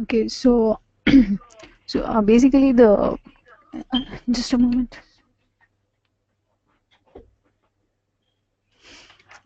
Okay, so so basically the just a moment.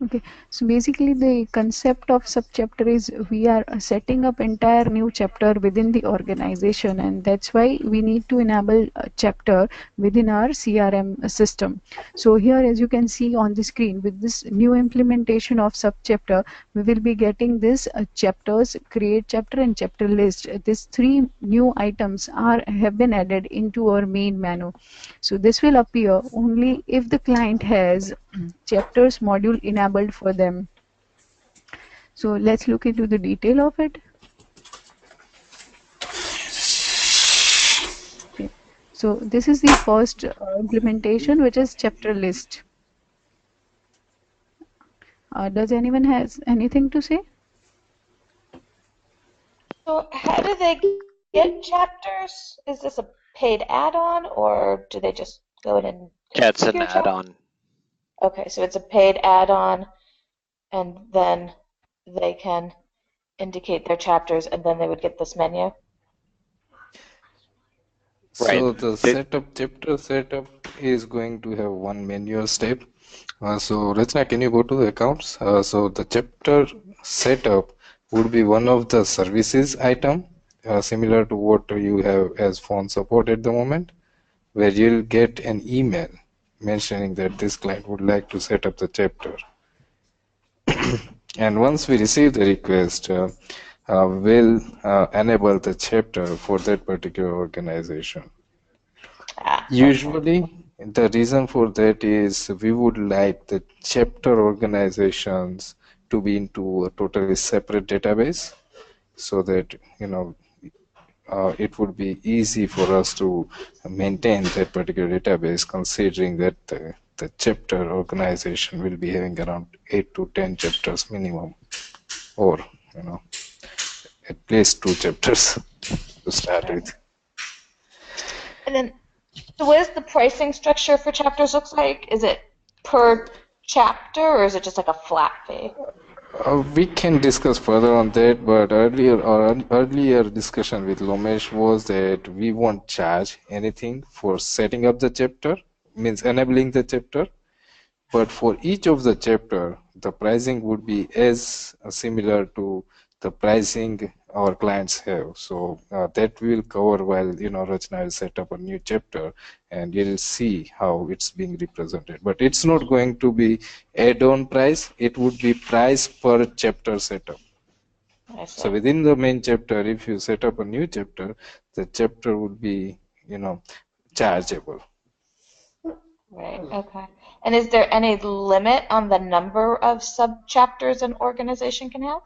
Okay, so basically the concept of subchapter is we are setting up entire new chapter within the organization, and that's why we need to enable a chapter within our CRM system. So here, as you can see on the screen, with this new implementation of subchapter, we will be getting this chapters, create chapter and chapter list. These three new items are have been added into our main menu. So this will appear only if the client has chapters module enabled for them. So let's look into the detail of it. Okay. So this is the first implementation, which is chapter list. Does anyone has anything to say? So how do they get chapters? Is this a paid add-on, or do they just go in and Yeah, it's an configure chapters? add-on. Okay, so it's a paid add-on, and then they can indicate their chapters, and then they would get this menu. Right. So the They, chapter setup is going to have one menu step. So Rachna, can you go to the accounts? So the chapter setup would be one of the services item, similar to what you have as phone support at the moment, where you'll get an email mentioning that this client would like to set up the chapter. And once we receive the request, we'll enable the chapter for that particular organization. Ah, okay. Usually, the reason for that is we would like the chapter organizations to be into a totally separate database so that, it would be easy for us to maintain that particular database, considering that the chapter organization will be having around 8 to 10 chapters minimum, or, at least 2 chapters to start Right. with. And then, so what does the pricing structure for chapters looks like? Is it per chapter, or is it just like a flat fee? We can discuss further on that, but earlier discussion with Lomesh was that we won't charge anything for setting up the chapter, means enabling the chapter, but for each of the chapter, the pricing would be as similar to the pricing our clients have. So that we will cover while Rachna will set up a new chapter, and you'll see how it's being represented. But it's not going to be add-on price; it would be price per chapter setup. I see. So within the main chapter, if you set up a new chapter, the chapter would be chargeable. Right, okay. And is there any limit on the number of sub-chapters an organization can have?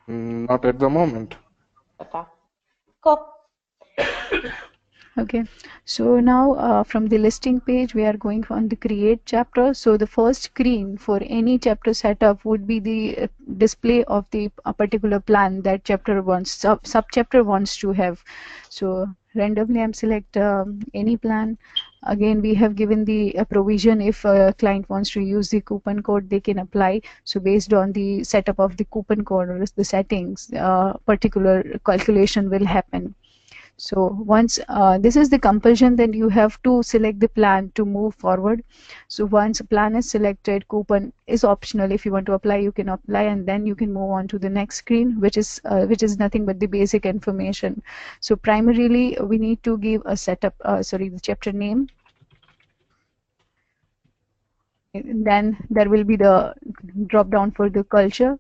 Not at the moment. Okay. Cool. Okay, so now from the listing page, we are going on the create chapter. So the first screen for any chapter setup would be the display of the particular plan that chapter wants, sub-chapter wants to have. So randomly I'm select any plan. Again, we have given the provision if a client wants to use the coupon code, they can apply. So based on the setup of the coupon code or the settings, particular calculation will happen. So once this is the compulsion, then you have to select the plan to move forward. So once a plan is selected, coupon is optional. If you want to apply, you can apply, and then you can move on to the next screen, which is nothing but the basic information. So primarily, we need to give a setup, the chapter name. And then there will be the drop down for the culture,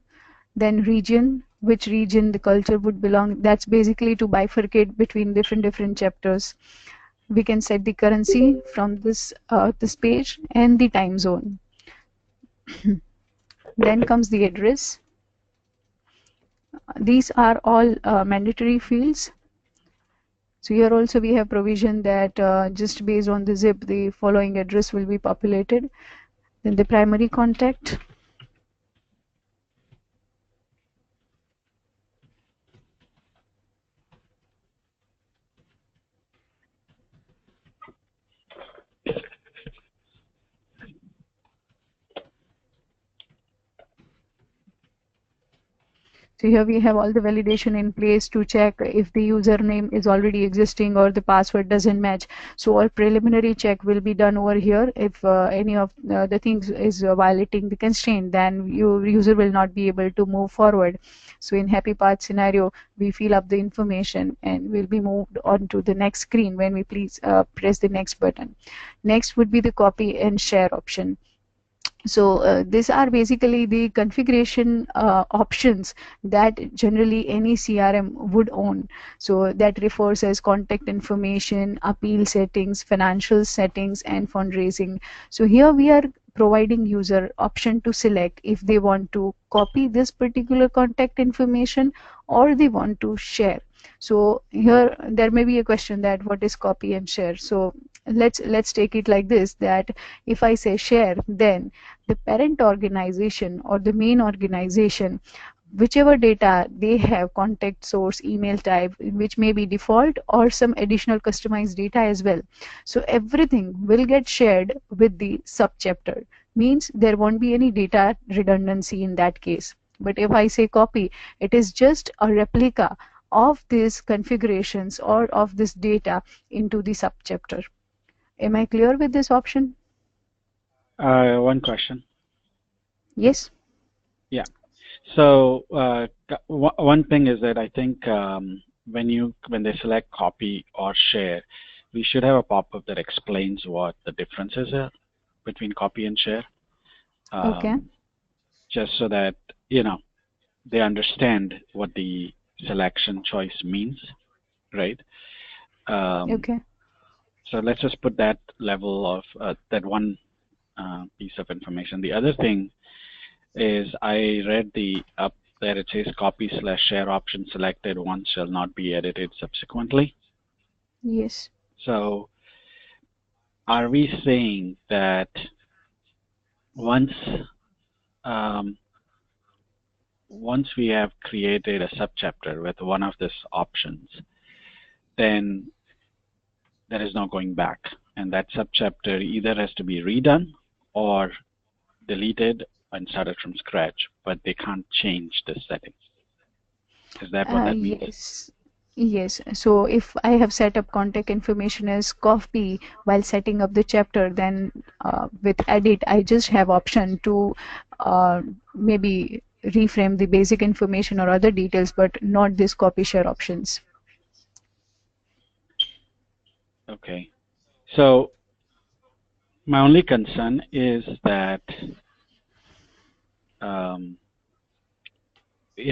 then region, which region the culture would belong. That's basically to bifurcate between different chapters. We can set the currency from this page and the time zone. Then comes the address. These are all mandatory fields. So here also we have provision that just based on the zip, the following address will be populated. Then the primary contact. So here we have all the validation in place to check if the username is already existing or the password doesn't match. So all preliminary check will be done over here. If any of the things is violating the constraint, then your user will not be able to move forward. So in happy path scenario, we fill up the information and will be moved on to the next screen when we please press the next button. Next would be the copy and share option. So these are basically the configuration options that generally any CRM would own. So that refers as contact information, appeal settings, financial settings, and fundraising. So here we are providing user option to select if they want to copy this particular contact information or they want to share. So here there may be a question that what is copy and share. So let's take it like this, that if I say share, then the parent organization or the main organization, whichever data they have, contact source, email type, which may be default or some additional customized data as well. So everything will get shared with the subchapter. Means there won't be any data redundancy in that case. But if I say copy, it is just a replica of these configurations or of this data into the subchapter. Am I clear with this option? One question. Yes. Yeah. So one thing is that I think when they select copy or share, we should have a pop-up that explains what the differences are between copy and share. Okay. Just so that they understand what the selection choice means, right? Okay. So let's just put that level of that one piece of information. The other thing is I read up there it says copy/share option selected once shall not be edited subsequently. Yes. So are we saying that once we have created a subchapter with one of these options, then there is no going back, and that subchapter either has to be redone or deleted and started from scratch, but they can't change the settings. Is that what that means? Yes. Yes. So if I have set up contact information as copy while setting up the chapter, then with edit, I just have option to maybe reframe the basic information or other details, but not this copy share options. Okay. So my only concern is that in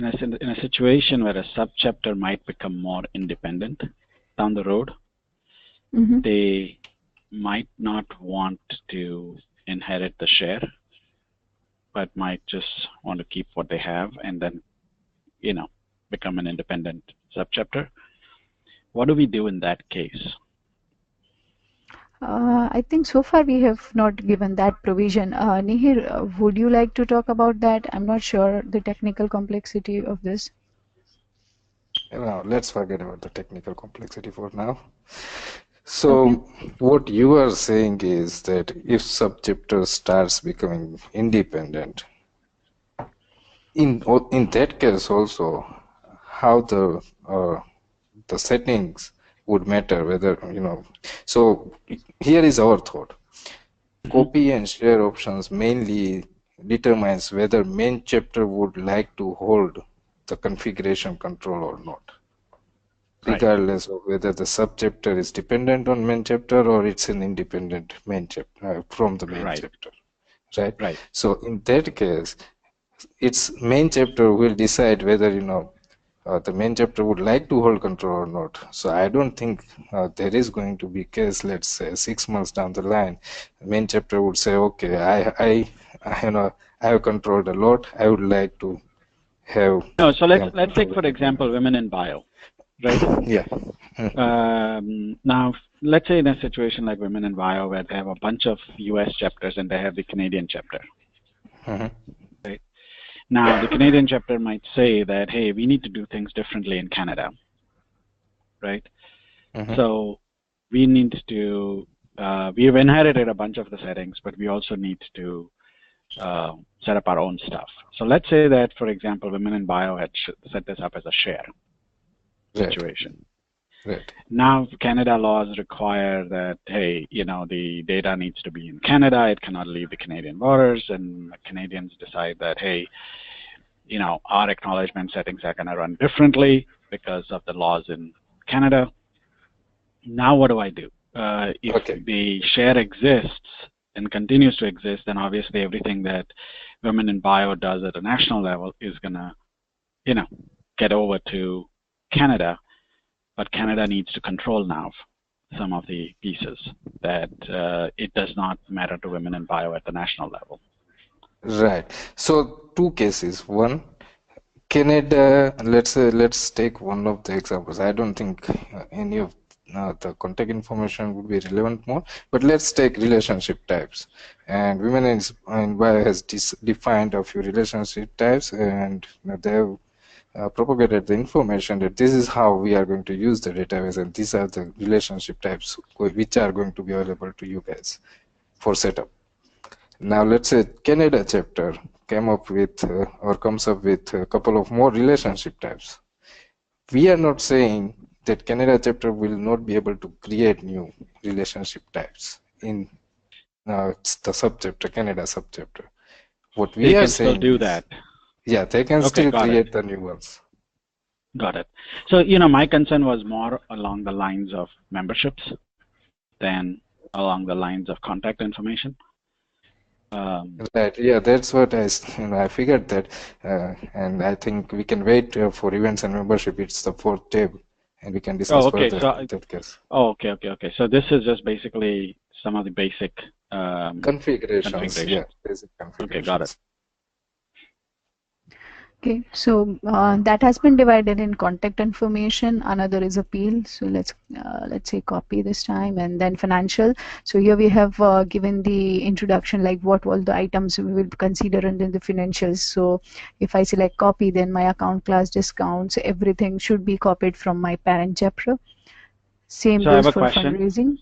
a situation where a subchapter might become more independent down the road, they might not want to inherit the share, but might just want to keep what they have and then, become an independent subchapter. What do we do in that case? I think so far we have not given that provision. Nihir, would you like to talk about that? I'm not sure the technical complexity of this. Now, let's forget about the technical complexity for now. So what you are saying is that if subchapter starts becoming independent, in that case also, how the settings would matter, whether so here is our thought. Copy and share options mainly determines whether main chapter would like to hold the configuration control or not, regardless of whether the subchapter is dependent on main chapter or it's an independent main chapter from the main chapter, right? So in that case, its main chapter will decide whether the main chapter would like to hold control or not. So I don't think there is going to be case, let's say 6 months down the line, the main chapter would say, okay, I have controlled a lot, I would like to have. No, so let's take for example Women in Bio, right? Yeah. Now let's say in a situation like Women in Bio where they have a bunch of US chapters and they have the Canadian chapter. Right? Now the Canadian chapter might say that, hey, we need to do things differently in Canada, right? So we need to we have inherited a bunch of the settings, but we also need to set up our own stuff. So let's say that, for example, Women in Bio had set this up as a share situation. Right. Now, Canada laws require that, hey, the data needs to be in Canada. It cannot leave the Canadian borders. And Canadians decide that, hey, our acknowledgement settings are going to run differently because of the laws in Canada. Now, what do I do? If the share exists and continues to exist, then obviously everything that Women in Bio does at a national level is going to, get over to Canada. But Canada needs to control now some of the pieces that it does not matter to Women in Bio at the national level. Right. So two cases. One, Canada. Let's take one of the examples. I don't think any of the contact information would be relevant more, but let's take relationship types. And Women in Bio has defined a few relationship types, and they have propagated the information that this is how we are going to use the database, and these are the relationship types which are going to be available to you guys for setup. Now let's say Canada chapter came up with or comes up with a couple of more relationship types. We are not saying that Canada chapter will not be able to create new relationship types in the subchapter, Canada subchapter. What we are saying do that. Yeah, they can still create the new ones. Got it. So, my concern was more along the lines of memberships than along the lines of contact information. Right. Yeah, that's what I figured that, and I think we can wait for events and membership. It's the fourth tab, and we can discuss further in that case. Okay. So this is just basically some of the basic configurations. Yeah, basic configurations. Okay, got it. Okay, so that has been divided in contact information. Another is appeal. So let's say copy this time, and then financial. So here we have given the introduction, like what all the items we will consider in the financials. So if I select copy, then my account class, discounts, everything should be copied from my parent chapter. Same goes for fundraising.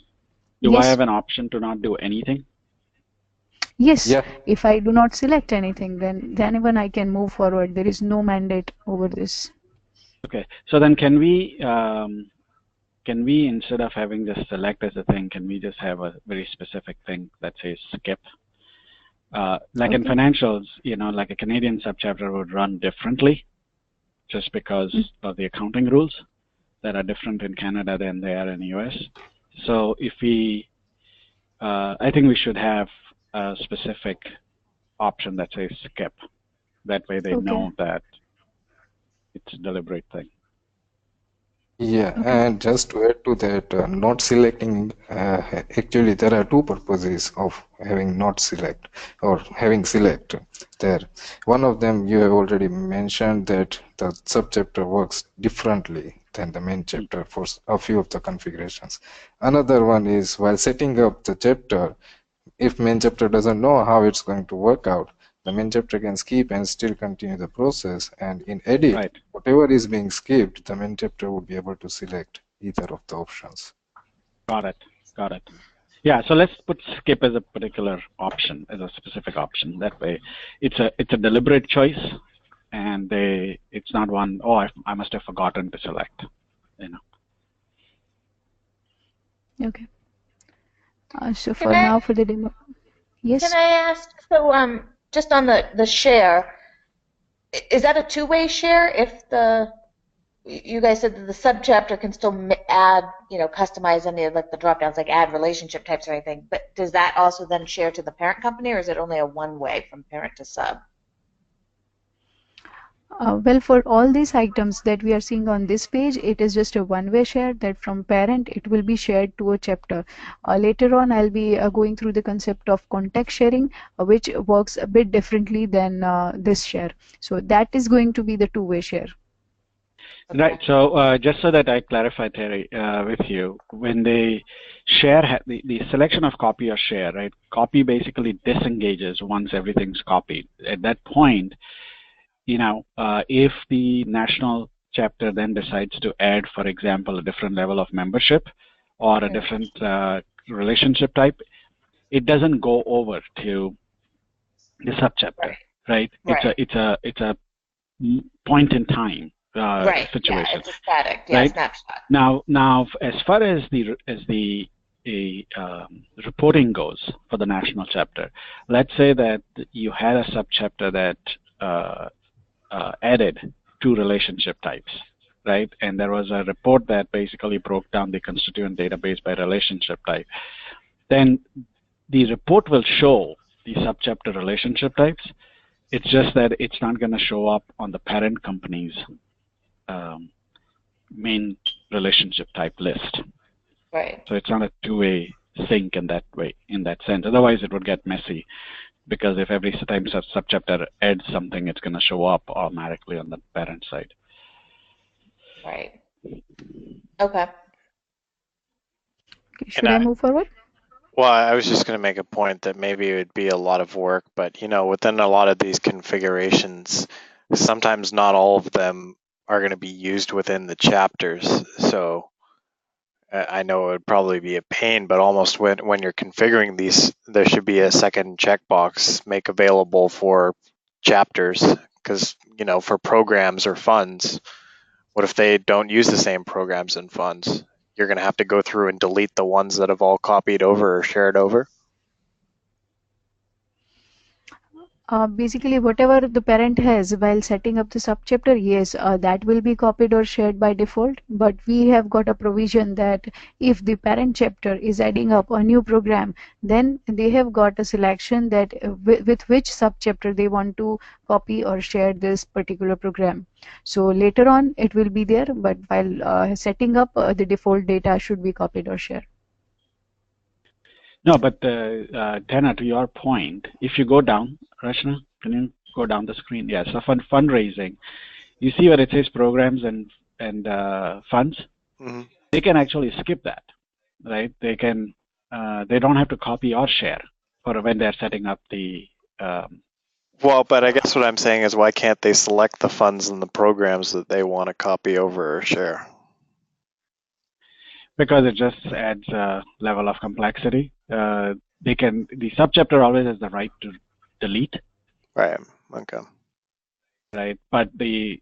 Do I have an option to not do anything? Yes, yeah. If I do not select anything, then even I can move forward. There is no mandate over this. Okay, so then can we instead of having just select as a thing, can we just have a very specific thing that says skip? Like in financials, like a Canadian subchapter would run differently, just because of the accounting rules that are different in Canada than they are in the US. So if we, I think we should have a specific option that says skip. That way they know that it's a deliberate thing. Yeah, and just to add to that, not selecting, actually there are two purposes of having not select or having select there. One of them you have already mentioned, that the subchapter works differently than the main chapter for a few of the configurations. Another one is while setting up the chapter, if main chapter doesn't know how it's going to work out, the main chapter can skip and still continue the process, and in edit, whatever is being skipped, the main chapter would be able to select either of the options. Got it. Yeah, so let's put skip as a particular option, as a specific option. That way it's a deliberate choice, and it's not one, I must have forgotten to select. Okay. So for now, for the demo, yes. Can I ask? So just on the share, is that a two-way share? If you guys said that the subchapter can still add, customize any of like the drop-downs, like add relationship types or anything, but does that also then share to the parent company, or is it only a one-way from parent to sub? Well, for all these items that we are seeing on this page, it is just a one-way share, that from parent it will be shared to a chapter. Later on, I'll be going through the concept of contact sharing, which works a bit differently than this share. So that is going to be the two-way share. Right. So just so that I clarify, Terry, with you, when they share the selection of copy or share, right? Copy basically disengages once everything's copied. At that point, if the national chapter then decides to add, for example, a different level of membership or a different relationship type, it doesn't go over to the subchapter, right? It's a point in time situation. Yeah, it's a static, right? Snapshot. Now, as far as the reporting goes for the national chapter, let's say that you had a subchapter that added 2 relationship types, right? And there was a report that basically broke down the constituent database by relationship type. Then the report will show the subchapter relationship types. It's just that it's not going to show up on the parent company's main relationship type list. Right. So it's not a two-way sync in that way, in that sense. Otherwise, it would get messy, because if every time subchapter adds something, it's going to show up automatically on the parent side. Right. Okay. Should I move forward? Well, I was just going to make a point that maybe it would be a lot of work, but within a lot of these configurations, sometimes not all of them are going to be used within the chapters. So I know it would probably be a pain, but almost when you're configuring these, there should be a second checkbox, make available for chapters, because for programs or funds, what if they don't use the same programs and funds? You're going to have to go through and delete the ones that have all copied over or shared over? Basically, whatever the parent has while setting up the subchapter, yes, that will be copied or shared by default. But we have got a provision that if the parent chapter is adding up a new program, then they have got a selection that with which subchapter they want to copy or share this particular program. So later on, it will be there, but while setting up, the default data should be copied or shared. No, but Dana, to your point, if you go down, Rachna, can you go down the screen? Yes, so fundraising. You see where it says programs and funds? Mm-hmm. They can actually skip that, right? They can. They don't have to copy or share for when they're setting up the. Well, but I guess what I'm saying is, why can't they select the funds and the programs that they want to copy over or share? Because it just adds a level of complexity. The subchapter always has the right to delete. Right. Okay. Right. But the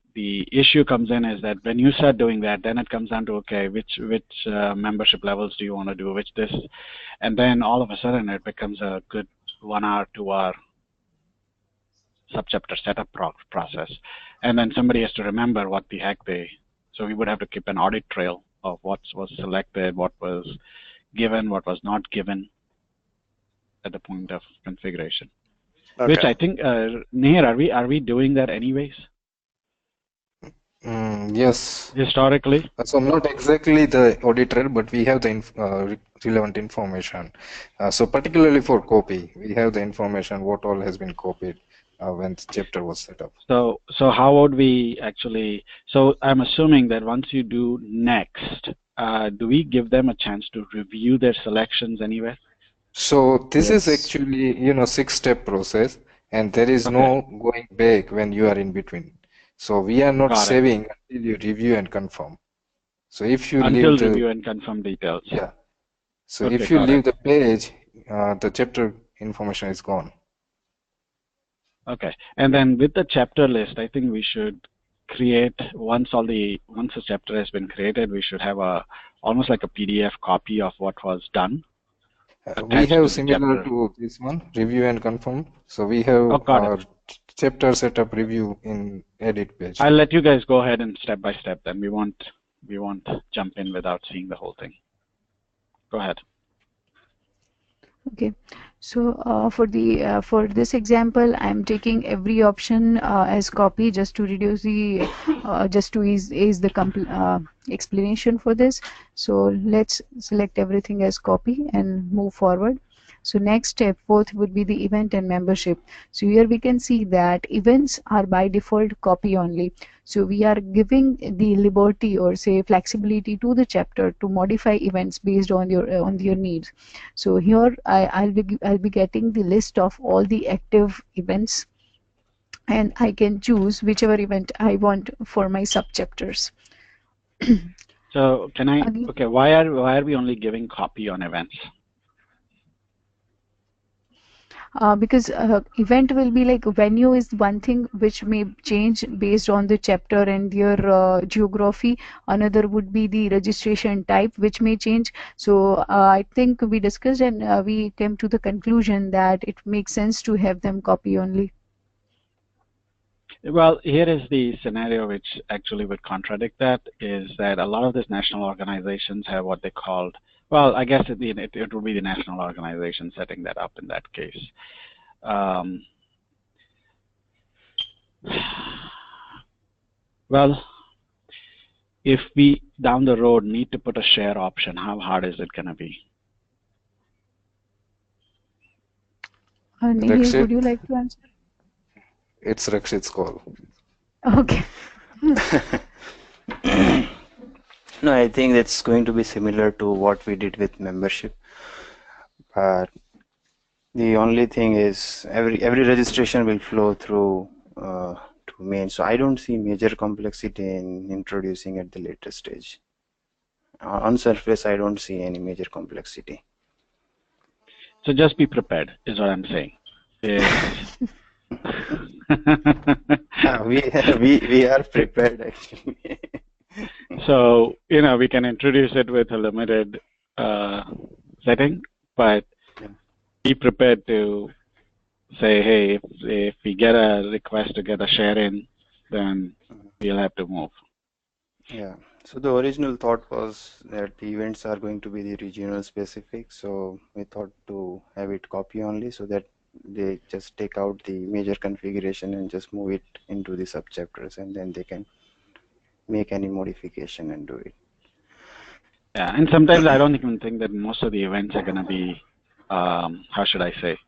issue comes in is that when you start doing that, then it comes down to, okay, which membership levels do you want to do, which this, and then all of a sudden it becomes a good 1 hour, 2 hour subchapter setup process, and then somebody has to remember what the heck so we would have to keep an audit trail of what was selected, what was given, what was not given at the point of configuration. Okay. Which I think, Nihir, are we doing that anyways? Yes. Historically? So not exactly the audit trail, but we have the relevant information. So particularly for copy, we have the information what all has been copied when the chapter was set up. So how would we actually? So I'm assuming that once you do next, do we give them a chance to review their selections anywhere? So this is actually 6-step process, and there is no going back when you are in between. So we are not saving until you review and confirm. So if you leave the review and confirm details. Yeah. So if you leave the page, the chapter information is gone. Okay. And then with the chapter list, I think we should create once the chapter has been created, we should have almost like a PDF copy of what was done. We have similar to this one, review and confirm. So we have our chapter setup review in edit page. I'll let you guys go ahead and step by step. Then we won't jump in without seeing the whole thing. Go ahead. Okay. So for this example, I'm taking every option as copy just to reduce the just to ease the explanation for this. So let's select everything as copy and move forward. So next step, fourth, would be the event and membership. So here we can see that events are by default copy only. So we are giving the liberty or say flexibility to the chapter to modify events based on your needs. So here I'll be getting the list of all the active events, and I can choose whichever event I want for my subchapters. So can I? Okay, why are we only giving copy on events? because event will be like venue is one thing which may change based on the chapter and their geography. Another would be the registration type, which may change. So I think we discussed and we came to the conclusion that it makes sense to have them copy only. Well, here is the scenario which actually would contradict that, is that a lot of these national organizations have what they called, well, I guess it would be the national organization setting that up in that case. Well, if we down the road need to put a share option, how hard is it going to be? Nihil, would you like to answer? It's Rakshit's call. Okay. No, I think it's going to be similar to what we did with membership. But the only thing is every registration will flow through to main. So I don't see major complexity in introducing at the later stage. On surface, I don't see any major complexity. So just be prepared, is what I'm saying. We are prepared actually. So, you know, we can introduce it with a limited setting, but be prepared to say, hey, if we get a request to get a share in, then we'll have to move. Yeah. So the original thought was that the events are going to be the regional specific. So we thought to have it copy only so that they just take out the major configuration and just move it into the subchapters, and then they can make any modification and do it. Yeah, and sometimes I don't even think that most of the events are going to be, how should I say,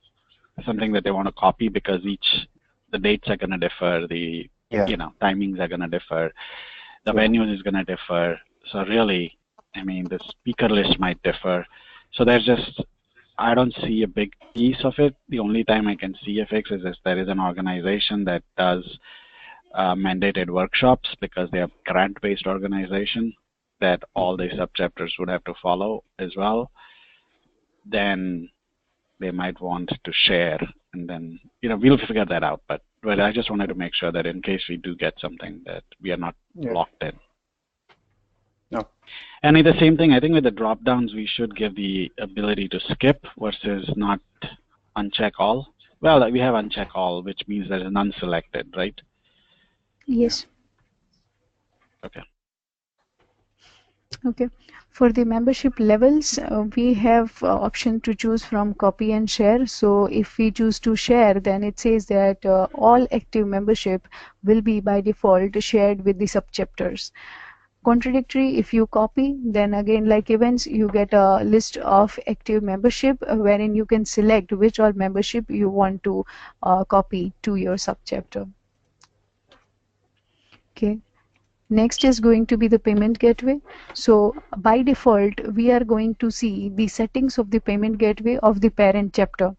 something that they want to copy, because the dates are going to differ, the timings are going to differ, the venues is going to differ. So really, I mean, the speaker list might differ. So there's just, I don't see a big piece of it. The only time I can see a fix is if there is an organization that does mandated workshops, because they are grant-based organization that all the subchapters would have to follow as well. Then they might want to share, and then we'll figure that out. But I just wanted to make sure that in case we do get something, that we are not locked in. No. And it's the same thing, I think with the drop downs, we should give the ability to skip versus not uncheck all. Well, we have uncheck all, which means there is none selected, right? Yes. Okay. Okay. For the membership levels, we have option to choose from copy and share. So if we choose to share, then it says that all active membership will be by default shared with the subchapters. Contradictory, if you copy, then again, like events, you get a list of active membership wherein you can select which all membership you want to copy to your subchapter. Okay. Next is going to be the payment gateway. So by default, we are going to see the settings of the payment gateway of the parent chapter.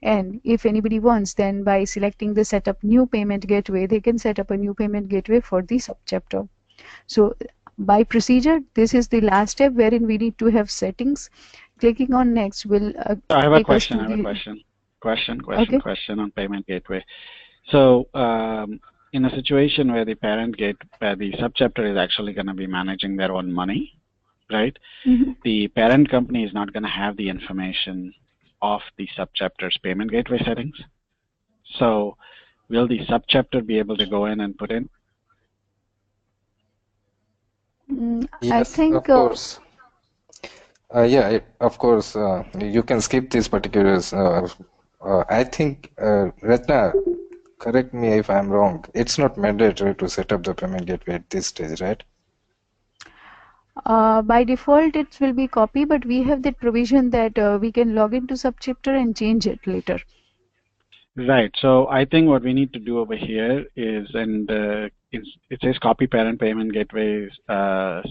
And if anybody wants, then by selecting the setup new payment gateway, they can set up a new payment gateway for the subchapter. So by procedure, this is the last step wherein we need to have settings. Clicking on next will I have a question. Question on payment gateway. So in a situation where the the subchapter is actually going to be managing their own money, right? Mm-hmm. The parent company is not going to have the information of the subchapter's payment gateway settings. So will the subchapter be able to go in and put in? Yes, I think, of course. Of course. You can skip these particulars. I think, Ratna, correct me if I'm wrong. It's not mandatory to set up the payment gateway at this stage, right? By default, it will be copy, but we have that provision that we can log into subchapter and change it later. Right. So I think what we need to do over here is, and it says copy parent payment gateway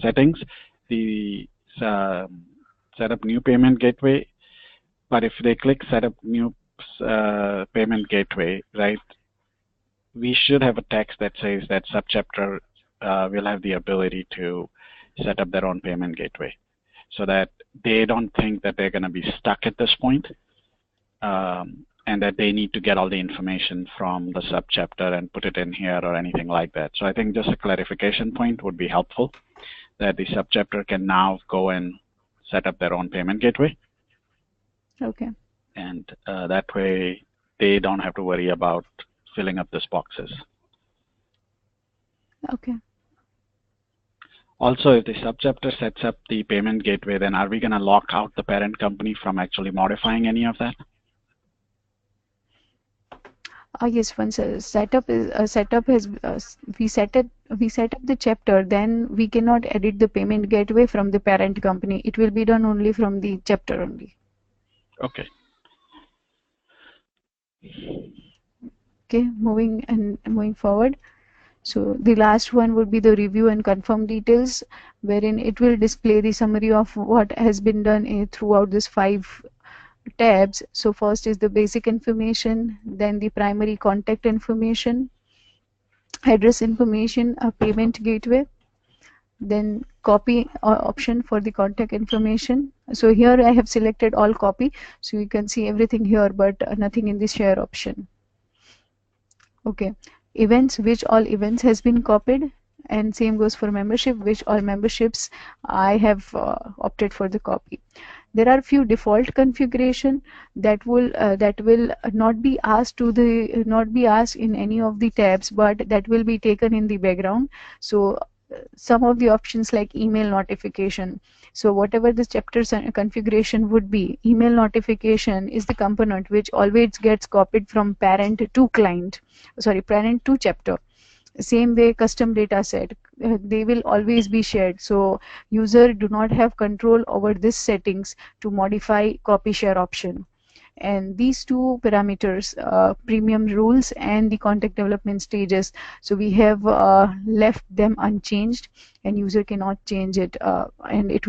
settings. The set up new payment gateway. But if they click set up new payment gateway, right, we should have a text that says that subchapter will have the ability to set up their own payment gateway, so that they don't think that they're going to be stuck at this point. and that they need to get all the information from the subchapter and put it in here or anything like that. So I think just a clarification point would be helpful, that the subchapter can now go and set up their own payment gateway. Okay. And that way they don't have to worry about filling up these boxes. Okay. Also, if the subchapter sets up the payment gateway, then are we going to lock out the parent company from actually modifying any of that? Yes, once a setup has we set up the chapter, then we cannot edit the payment gateway from the parent company. It will be done only from the chapter only. Okay. Okay, moving forward. So the last one would be the review and confirm details, wherein it will display the summary of what has been done throughout these 5 tabs. So first is the basic information, then the primary contact information, address information, a payment gateway, then copy option for the contact information. So here I have selected all copy, so you can see everything here, but nothing in the share option. Okay, events, which all events has been copied, and same goes for membership, which all memberships I have opted for the copy. There are few default configuration that will not be asked in any of the tabs, but that will be taken in the background. So some of the options like email notification. So whatever the chapter configuration would be, email notification is the component which always gets copied from parent to chapter. Same way custom data set, they will always be shared. So user do not have control over this settings to modify copy share option. And these 2 parameters, premium rules and the contact development stages, so we have left them unchanged, and user cannot change it, and it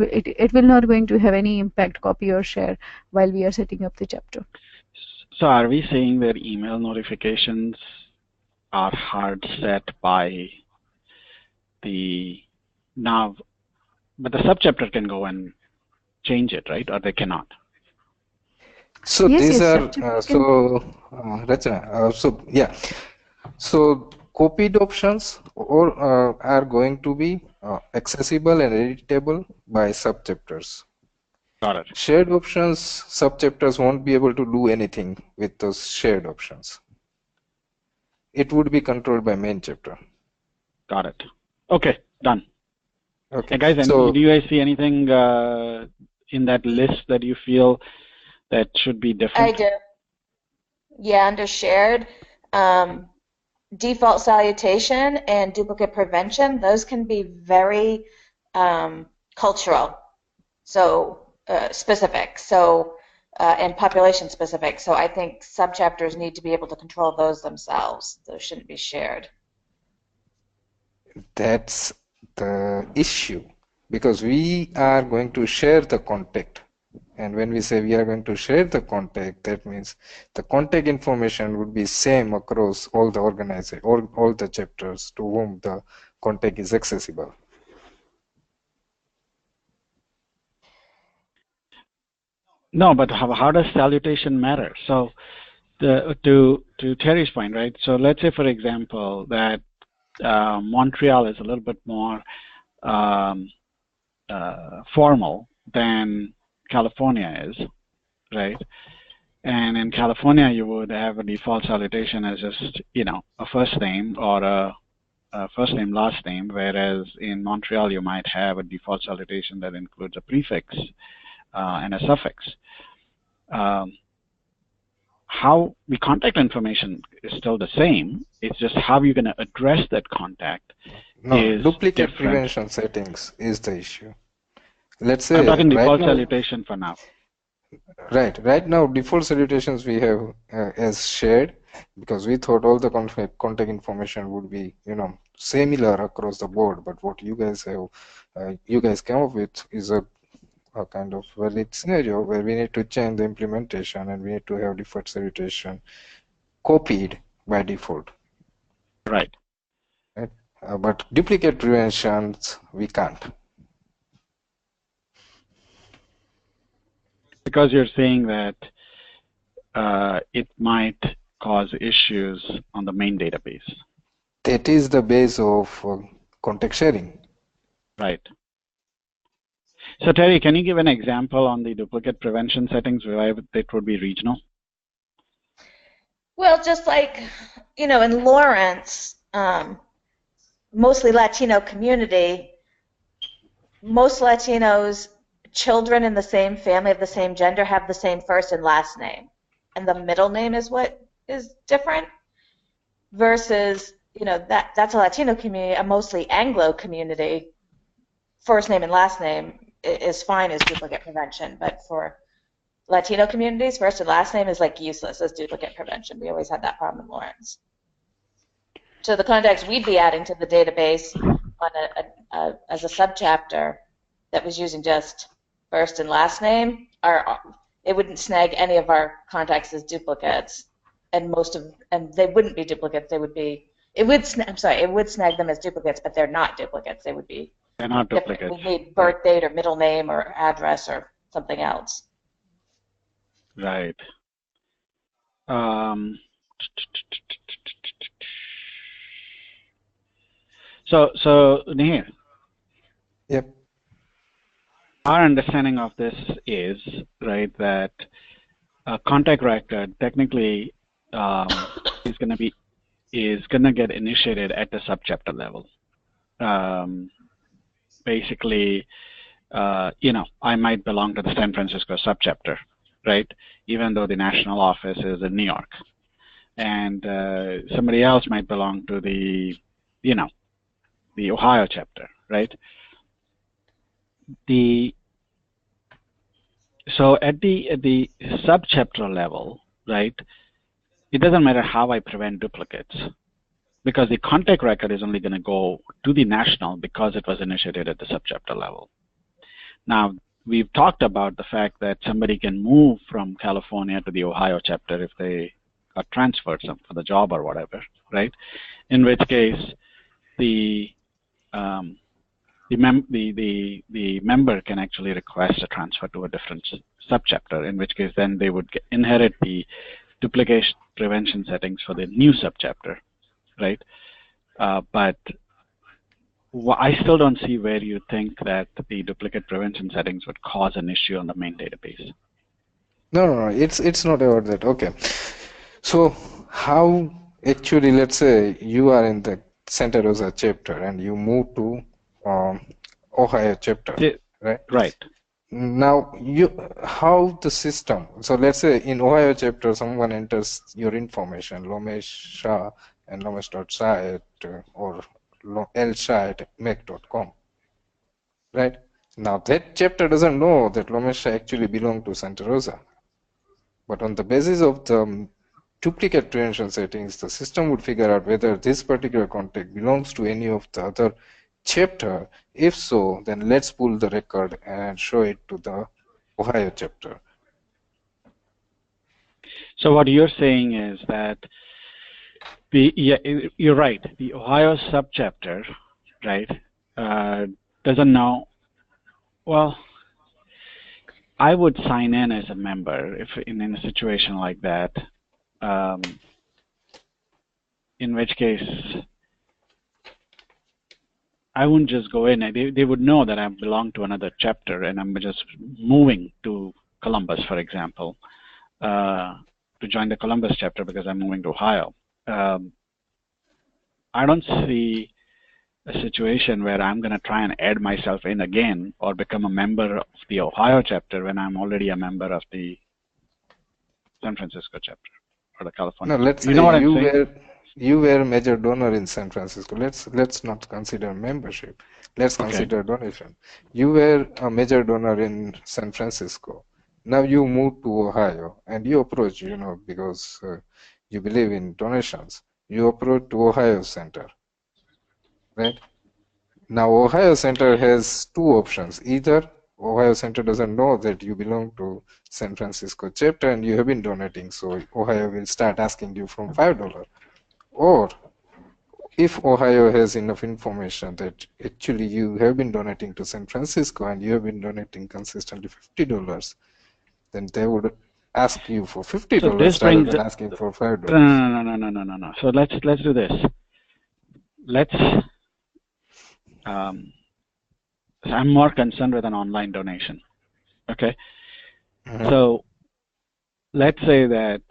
will not going to have any impact, copy or share, while we are setting up the chapter. So are we saying that email notifications are hard set by the now, but the subchapter can go and change it, right? Or they cannot? So Yes, these yes, are Rachana. So copied options are going to be accessible and editable by subchapters. Got it. Shared options, subchapters won't be able to do anything with those shared options. It would be controlled by main chapter. Got it. Okay, done. Okay, hey guys, so do you guys see anything in that list that you feel that should be different? I do. Yeah, under shared, default salutation and duplicate prevention, those can be very cultural, so specific, so and population specific. So I think subchapters need to be able to control those themselves. Those shouldn't be shared. that's the issue, because we are going to share the contact. And when we say we are going to share the contact, that means the contact information would be same across all the organizers, all the chapters to whom the contact is accessible. No, but how does salutation matter? So to Terry's point, right? So let's say, for example, that Montreal is a little bit more formal than California is, right? And in California, you would have a default salutation as just, a first name or a first name, last name, whereas in Montreal, you might have a default salutation that includes a prefix and a suffix. How the contact information is still the same. It's just how you're going to address that contact. No, duplicate different. prevention settings is the issue. Let's say I'm talking default now, salutation for now. Right now, default salutations we have as shared, because we thought all the contact information would be, similar across the board. But what you guys have, you guys came up with is a kind of valid scenario where we need to change the implementation and we need to have default salutation copied by default. Right. But duplicate preventions, we can't. Because you're saying that it might cause issues on the main database. That is the base of context sharing. Right. So Terry, can you give an example on the duplicate prevention settings where it would be regional? Well, just like, in Lawrence, mostly Latino community, most Latinos, children in the same family of the same gender have the same first and last name. And the middle name is what is different versus, that's a Latino community, a mostly Anglo community, first name and last name is fine as duplicate prevention. But for Latino communities, first and last name is like useless as duplicate prevention. We always had that problem in Lawrence. So the contacts we'd be adding to the database on as a subchapter that was using just first and last name, it wouldn't snag any of our contacts as duplicates, and they wouldn't be duplicates. It would snag them as duplicates, but they're not duplicates. They're not duplicates. We need birth date or middle name or address or something else. Right. So Nihir. Yep. Our understanding of this is, right, that a contact record technically is going to get initiated at the subchapter level. Basically, I might belong to the San Francisco subchapter, right? Even though the national office is in New York, and somebody else might belong to the Ohio chapter, right? So at the subchapter level, right, it doesn't matter how I prevent duplicates, because the contact record is only going to go to the national because it was initiated at the subchapter level. Now, we've talked about the fact that somebody can move from California to the Ohio chapter if they got transferred for the job or whatever, right? In which case, the member can actually request a transfer to a different subchapter, in which case then they would inherit the duplication prevention settings for the new subchapter, right? But I still don't see where you think that the duplicate prevention settings would cause an issue on the main database. No, it's not about that. Okay. So how actually, let's say you are in the Santa Rosa chapter and you move to Ohio chapter, right? Right. Now, how the system, so let's say in Ohio chapter, someone enters your information, Lomesh Shah and lomesh.shah at, or lshah@mac.com, right? Now, that chapter doesn't know that Lomesh Shah actually belongs to Santa Rosa. But on the basis of the duplicate prevention settings, the system would figure out whether this particular contact belongs to any of the other chapter. If so, then let's pull the record and show it to the Ohio chapter. So what you're saying is that you're right. The Ohio subchapter, right, doesn't know. Well, I would sign in as a member if in a situation like that. In which case, I wouldn't just go in. They would know that I belong to another chapter and I'm just moving to Columbus, for example, to join the Columbus chapter because I'm moving to Ohio. I don't see a situation where I'm going to try and add myself in again or become a member of the Ohio chapter when I'm already a member of the San Francisco chapter or the California. No, let's say you were a major donor in San Francisco. Let's not consider membership. Let's consider donation. You were a major donor in San Francisco. Now you move to Ohio and you approach, because you believe in donations. You approach to Ohio Center, right? Now Ohio Center has two options. Either Ohio Center doesn't know that you belong to San Francisco chapter and you have been donating, so Ohio will start asking you from $5. Or if Ohio has enough information that actually you have been donating to San Francisco and you have been donating consistently $50, then they would ask you for $50 so this rather brings than asking for $5. No. So let's do this. Let's I'm more concerned with an online donation. Okay. So let's say that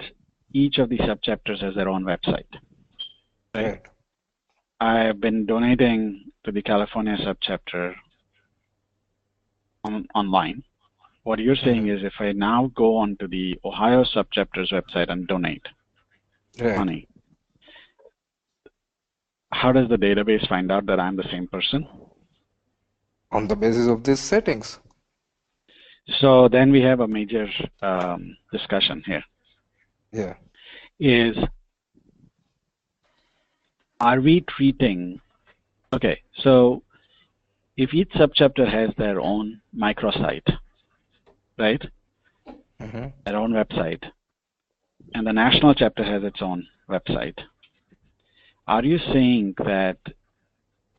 each of the subchapters has their own website. Right? I have been donating to the California subchapter online. What you're saying is if I now go on to the Ohio subchapter's website and donate money, how does the database find out that I'm the same person? On the basis of these settings. So then we have a major discussion here. Yeah. Is, are we treating, okay, so if each subchapter has their own microsite, right? Their own website, and the national chapter has its own website, are you saying that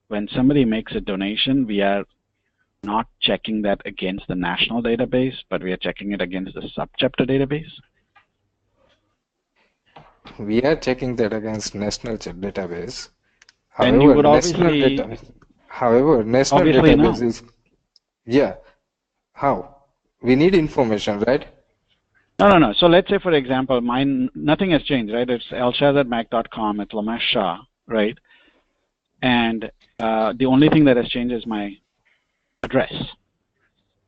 when somebody makes a donation, we are not checking that against the national database, but we are checking it against the subchapter database? We are checking that against national database. And you would obviously, national database is, how? We need information, right? No. So let's say, for example, mine, nothing has changed, right? It's elshaz@mac.com, it's Lomesh Shah, right? And the only thing that has changed is my address,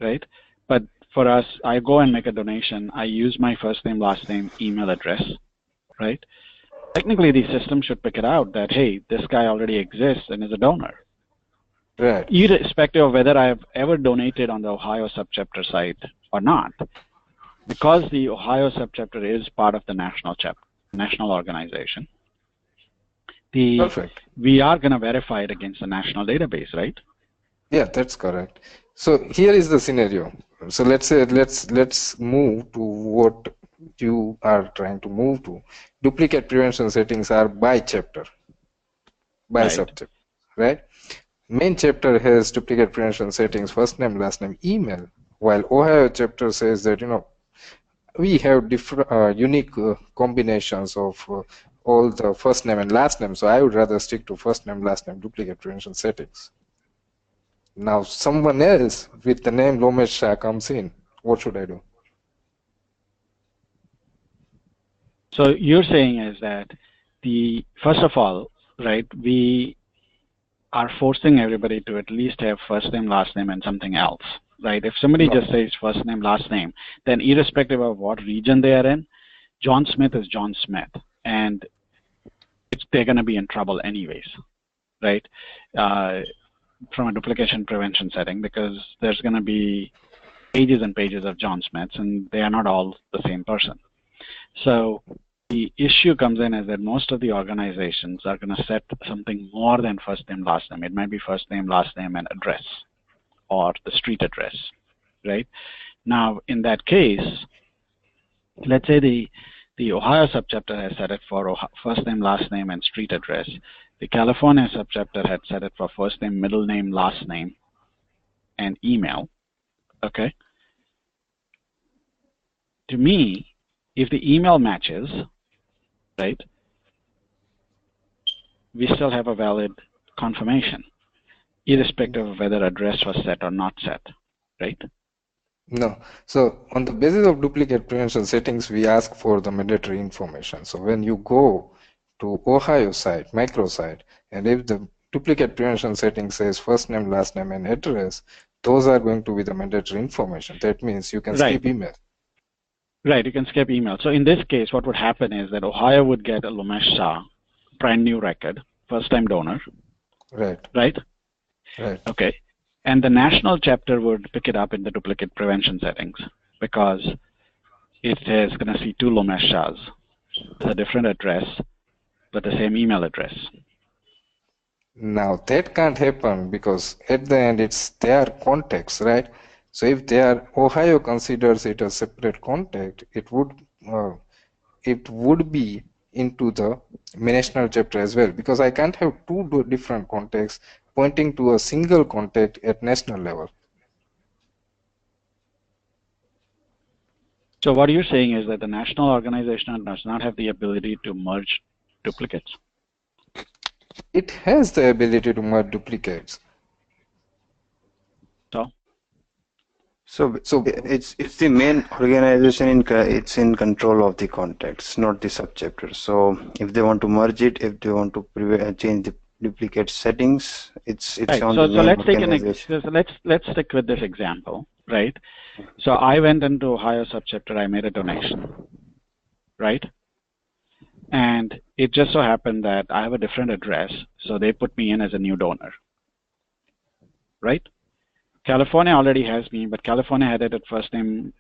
right? But for us, I go and make a donation. I use my first name, last name, email address, right? Technically, the system should pick it out that, hey, this guy already exists and is a donor. Right. Irrespective of whether I have ever donated on the Ohio subchapter site or not. Because the Ohio subchapter is part of the national organization, we are going to verify it against the national database, right? Yeah, that's correct. So here is the scenario. So let's say let's move to what you are trying to move to. Duplicate prevention settings are by chapter, by subchapter, right? Main chapter has duplicate prevention settings, first name, last name, email, while Ohio chapter says that, we have different unique combinations of all the first name and last name. So I would rather stick to first name, last name, duplicate prevention settings. Now someone else with the name Lomesh Shah comes in. What should I do? So you're saying is that first of all, right, we are forcing everybody to at least have first name, last name, and something else. Right? If somebody just says first name, last name, then irrespective of what region they are in, John Smith is John Smith, and they're going to be in trouble anyways, right? From a duplication prevention setting, because there's going to be pages and pages of John Smiths, and they are not all the same person. So the issue comes in is that most of the organizations are going to set something more than first name, last name. It might be first name, last name, and address, or the street address, right? Now, in that case, let's say the Ohio subchapter has set it for first name, last name, and street address. The California subchapter had set it for first name, middle name, last name, and email, okay? To me, if the email matches, right, we still have a valid confirmation, irrespective of whether address was set or not set, right? No. So on the basis of duplicate prevention settings, we ask for the mandatory information. So when you go to Ohio site, microsite, and if the duplicate prevention setting says first name, last name, and address, those are going to be the mandatory information. That means you can skip email. Right, you can skip email. So in this case, what would happen is that Ohio would get a Lomesh Shah, brand new record, first time donor. Right. Right? Right. Okay. And the national chapter would pick it up in the duplicate prevention settings because it is going to see two Lomesh Shahs, a different address, but the same email address. Now that can't happen because at the end it's their contacts, right? So if Ohio considers it a separate contact, it would be into the national chapter as well, because I can't have two different contacts pointing to a single contact at national level. So what you're saying is that the national organization does not have the ability to merge duplicates. It has the ability to merge duplicates. So it's the main organization it's in control of the contacts, not the subchapter. So if they want to merge it, if they want to change the duplicate settings, it's right. on So the main let's take let's stick with this example, right? So I went into Ohio subchapter, I made a donation, right? And it just so happened that I have a different address, so they put me in as a new donor, right? California already has me, but California had it at first name,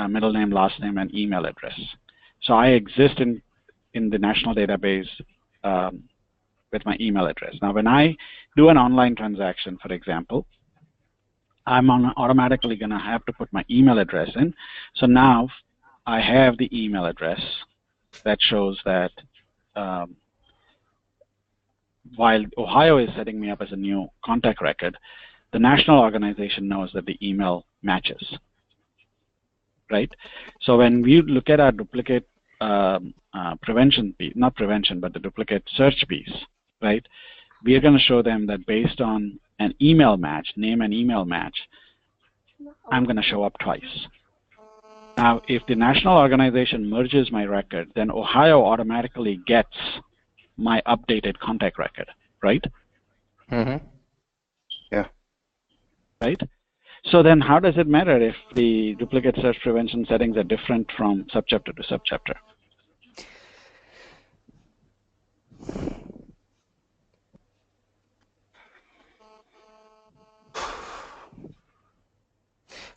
middle name, last name, and email address. So I exist in the national database with my email address. Now, when I do an online transaction, for example, I'm automatically going to have to put my email address in. So now I have the email address that shows that while Ohio is setting me up as a new contact record, the national organization knows that the email matches, right? So when we look at our duplicate prevention piece, not prevention, but the duplicate search piece, right? We are going to show them that based on an email match, name and email match, I'm going to show up twice. Now, if the national organization merges my record, then Ohio automatically gets my updated contact record, right? Mm-hmm. Yeah. Right? So then how does it matter if the duplicate search prevention settings are different from subchapter to subchapter?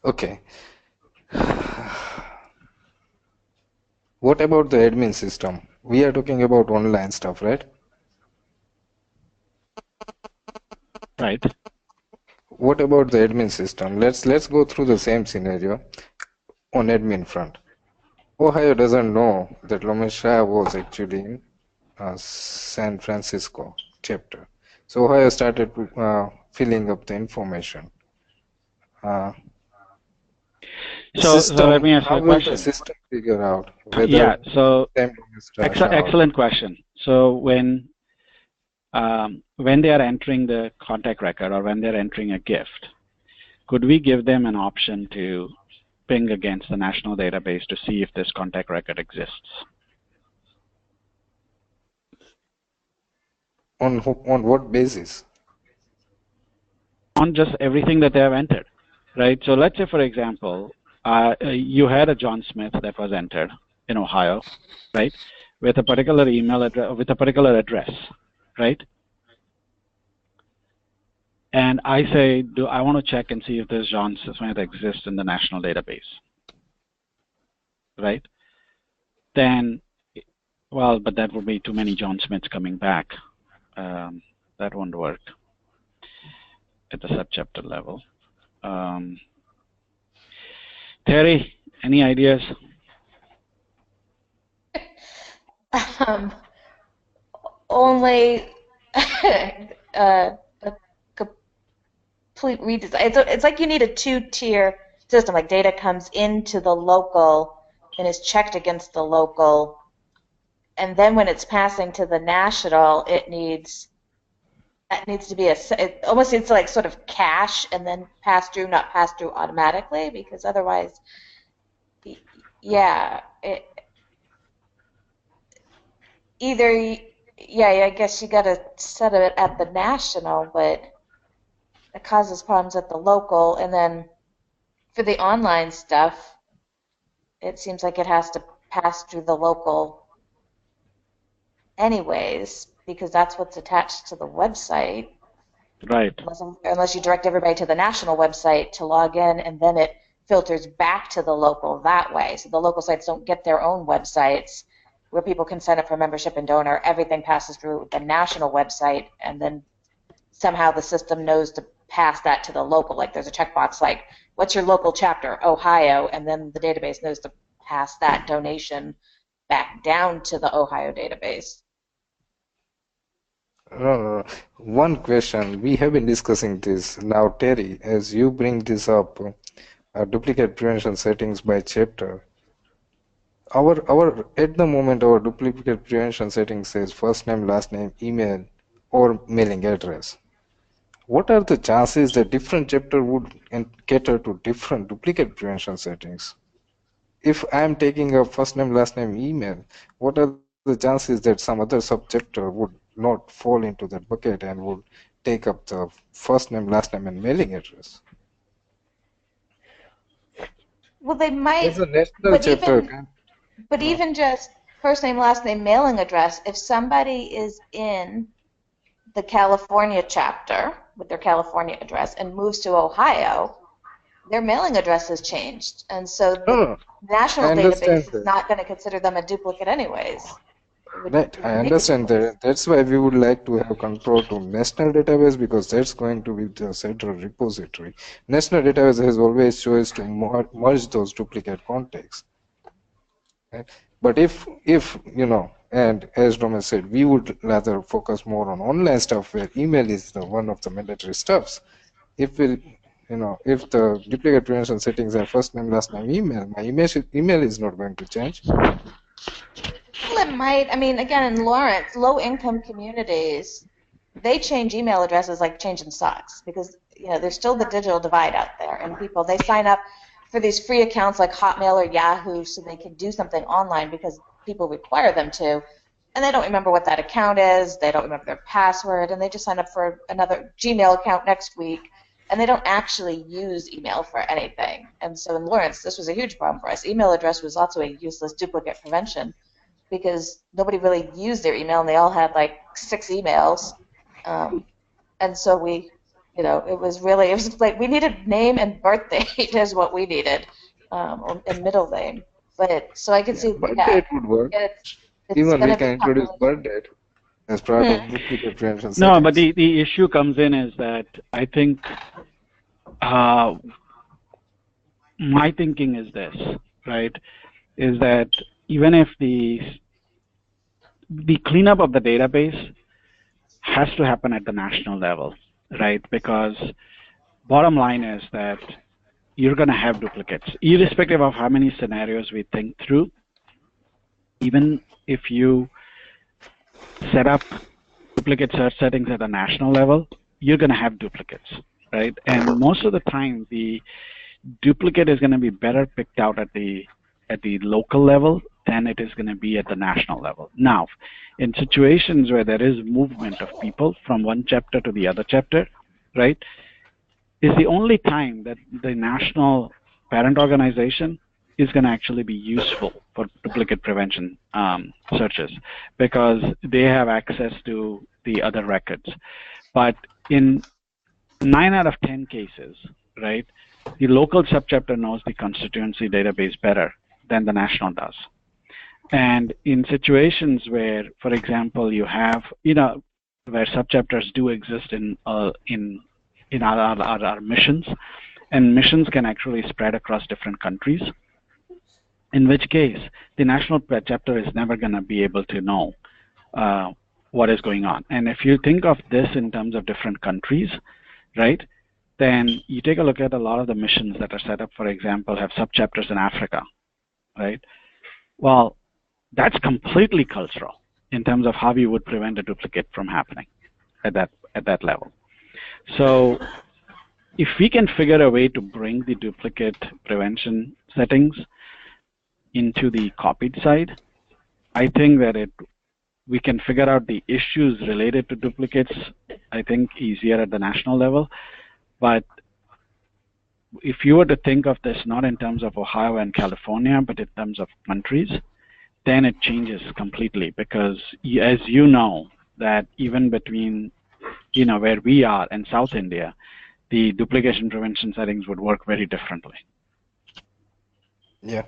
Okay. What about the admin system? We are talking about online stuff, right? Right. What about the admin system? Let's go through the same scenario on admin front. Ohio doesn't know that Lomesh Shah was actually in San Francisco chapter. So Ohio started filling up the information. So let me ask you a question. How will the system figure out whether excellent question. So when they are entering the contact record or when they're entering a gift, could we give them an option to ping against the national database to see if this contact record exists? On what basis? On just everything that they have entered, right? So let's say, for example, you had a John Smith that was entered in Ohio, right, with a particular email address, with a particular address, right? And I say, I want to check and see if this John Smith exists in the national database, right? Then, well, but that would be too many John Smiths coming back. That won't work at the subchapter level. Terry, any ideas? Only a complete redesign. It's like you need a two-tier system. Like data comes into the local and is checked against the local, and then when it's passing to the national, it needs to be it almost needs to like sort of cache and then pass through, not pass through automatically, because otherwise, yeah, I guess you got to set it at the national, but it causes problems at the local. And then for the online stuff, it seems like it has to pass through the local anyways, because that's what's attached to the website. Right. Unless you direct everybody to the national website to log in, and then it filters back to the local that way. So the local sites don't get their own websites where people can sign up for membership and donor. Everything passes through the national website, and then somehow the system knows to pass that to the local. Like there's a checkbox like, what's your local chapter? Ohio, and then the database knows to pass that donation back down to the Ohio database. One question. We have been discussing this. Now, Terry, as you bring this up, duplicate prevention settings by chapter, our at the moment our duplicate prevention setting says first name, last name, email, or mailing address. What are the chances that different chapter would cater to different duplicate prevention settings? If I am taking a first name, last name, email, what are the chances that some other subchapter would not fall into that bucket and would take up the first name, last name, and mailing address? Well, they might, As a national but chapter, even just first name, last name, mailing address, if somebody is in the California chapter with their California address and moves to Ohio, their mailing address has changed. And so the national database is not going to consider them a duplicate anyways. Right, I understand that. That's why we would like to have control to national database, because that's going to be the central repository. National database has always choice to merge those duplicate contacts. Right? But if you know, and as Roman said, we would rather focus more on online stuff where email is the one of the mandatory stuffs. If we, you know, if the duplicate prevention settings are first name, last name, email, my email is not going to change. Well, it might. I mean, again, in Lawrence, low-income communities, they change email addresses like changing socks, because there's still the digital divide out there, and people, they sign up for these free accounts like Hotmail or Yahoo so they can do something online because people require them to, and they don't remember what that account is, they don't remember their password, and they just sign up for another Gmail account next week, and they don't actually use email for anything. And so in Lawrence, this was a huge problem for us. Email address was also a useless duplicate prevention, because nobody really used their email, and they all had like 6 emails. And so we, it was like we needed name and birth date is what we needed, and middle name. But so I could see birth date would work. It's even we can introduce birth date as part of duplicate prevention settings. No, but the issue comes in is that I think my thinking is this, right? Is that even if the cleanup of the database has to happen at the national level, right? Because bottom line is that you're going to have duplicates, irrespective of how many scenarios we think through. Even if you set up duplicate search settings at the national level, you're going to have duplicates, right? And most of the time, the duplicate is going to be better picked out at the local level than it is going to be at the national level. Now, in situations where there is movement of people from one chapter to the other chapter, right, is the only time that the national parent organization is going to actually be useful for duplicate prevention searches, because they have access to the other records. But in 9 out of 10 cases, right, the local subchapter knows the constituency database better than the national does. And in situations where, for example, you have, where subchapters do exist in our missions, and missions can actually spread across different countries, in which case the national chapter is never going to be able to know what is going on. And if you think of this in terms of different countries, right, then you take a look at a lot of the missions that are set up, for example, have subchapters in Africa, right? Well, that's completely cultural in terms of how you would prevent a duplicate from happening at that level. So if we can figure a way to bring the duplicate prevention settings into the copied side, I think that we can figure out the issues related to duplicates, I think, easier at the national level. But if you were to think of this not in terms of Ohio and California, but in terms of countries, then it changes completely, because as you know, that even between where we are and South India, the duplication prevention settings would work very differently. Yeah.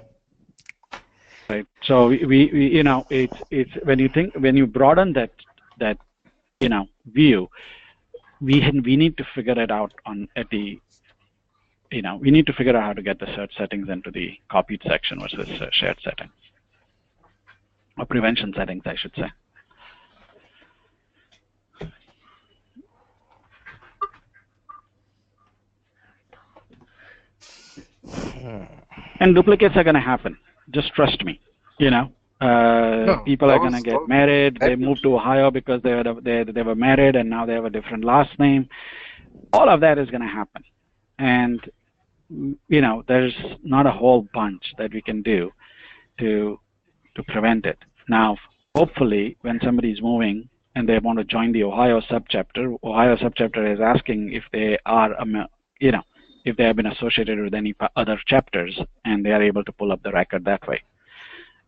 Right. So we it's when you broaden that view, we need to figure it out we need to figure out how to get the search settings into the copied section versus shared settings, or prevention settings, I should say. And duplicates are going to happen. Just trust me. You know, people are going to get married. They moved to Ohio because they were married, and now they have a different last name. All of that is going to happen, and you know, there's not a whole bunch that we can do to prevent it. Now, hopefully, when somebody's moving and they want to join the Ohio subchapter is asking if they are, you know, if they have been associated with any other chapters, and they are able to pull up the record that way.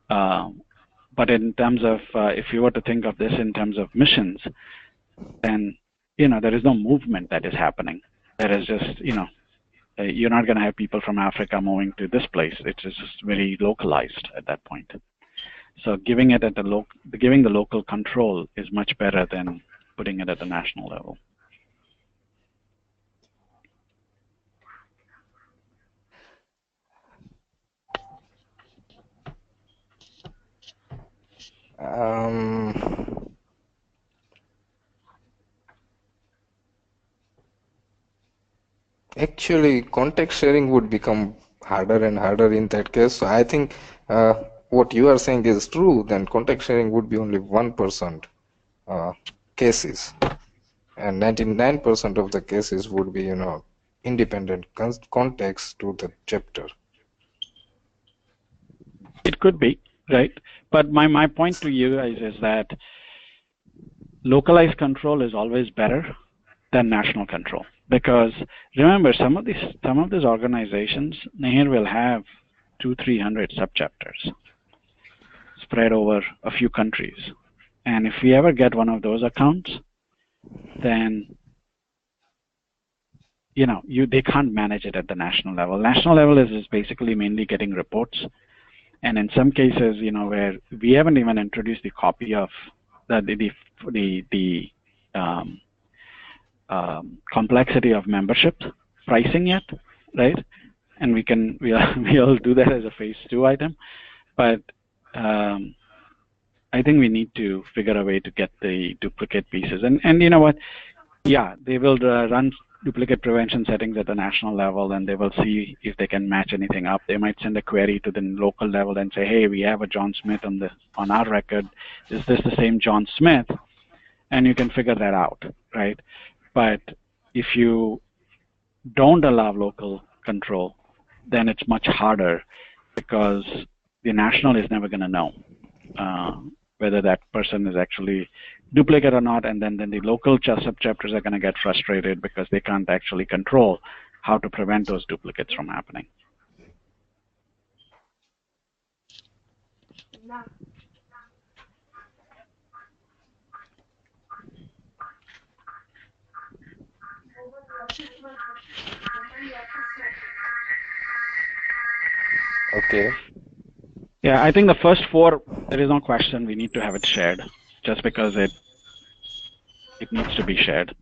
But in terms of, if you were to think of this in terms of missions, then, you know, there is no movement that is happening. There is just, you know, you're not going to have people from Africa moving to this place. It's just very localized at that point. So giving it at the giving the local control is much better than putting it at the national level. Actually, context sharing would become harder and harder in that case. So I think what you are saying is true. Then context sharing would be only 1% cases, and 99% of the cases would be, you know, independent context to the chapter. It could be, right? But my point to you guys is that localized control is always better than national control. Because remember, some of these organizations, Nihir, will have 200-300 subchapters spread over a few countries. And if we ever get one of those accounts, then, you know, they can't manage it at the national level. National level is basically mainly getting reports. And in some cases, you know, where we haven't even introduced the copy of the complexity of membership pricing yet, right? And we'll do that as a phase 2 item. But I think we need to figure a way to get the duplicate pieces. And you know what? Yeah, they will run duplicate prevention settings at the national level, and they will see if they can match anything up. They might send a query to the local level and say, hey, we have a John Smith on our record. Is this the same John Smith? And you can figure that out, right? But if you don't allow local control, then it's much harder, because the national is never going to know whether that person is actually duplicate or not, and then the local subchapters are going to get frustrated because they can't actually control how to prevent those duplicates from happening. Okay. Yeah, I think the first 4, there is no question we need to have it shared, just because it needs to be shared.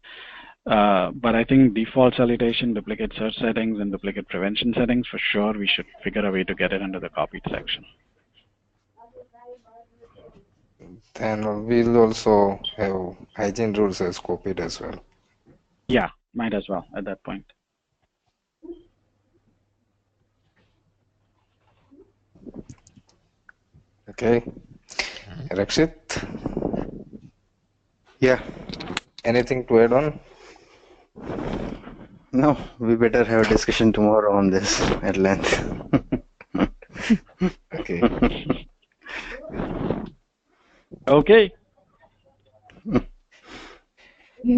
But I think default salutation, duplicate search settings, and duplicate prevention settings, for sure, we should figure a way to get it under the copied section. Then we'll also have hygiene rules as copied as well. Yeah, might as well at that point. Okay. Rakshit? Yeah. Anything to add on? No, we better have a discussion tomorrow on this at length. Okay. Okay.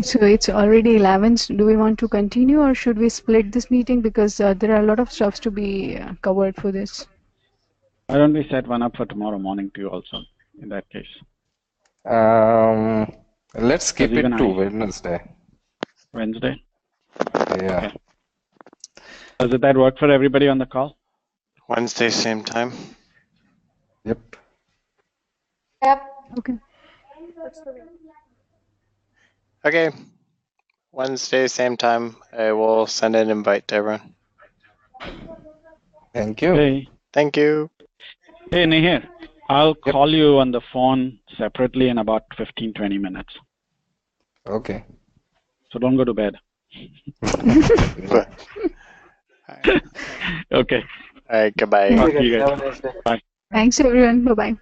So it's already 11. Do we want to continue, or should we split this meeting, because there are a lot of stuff to be covered for this? Why don't we set one up for tomorrow morning too also, in that case? Let's skip it to Wednesday. Wednesday? Yeah. Okay. Does that work for everybody on the call? Wednesday, same time? Yep. Yep. Okay. Okay. Wednesday, same time. I will send an invite to everyone. Thank you. Okay. Thank you. Hey, Nihir, I'll call you on the phone separately in about 15-20 minutes. Okay. So don't go to bed. Okay. All right, goodbye. Talk to you guys. Bye. Thanks everyone. Bye bye.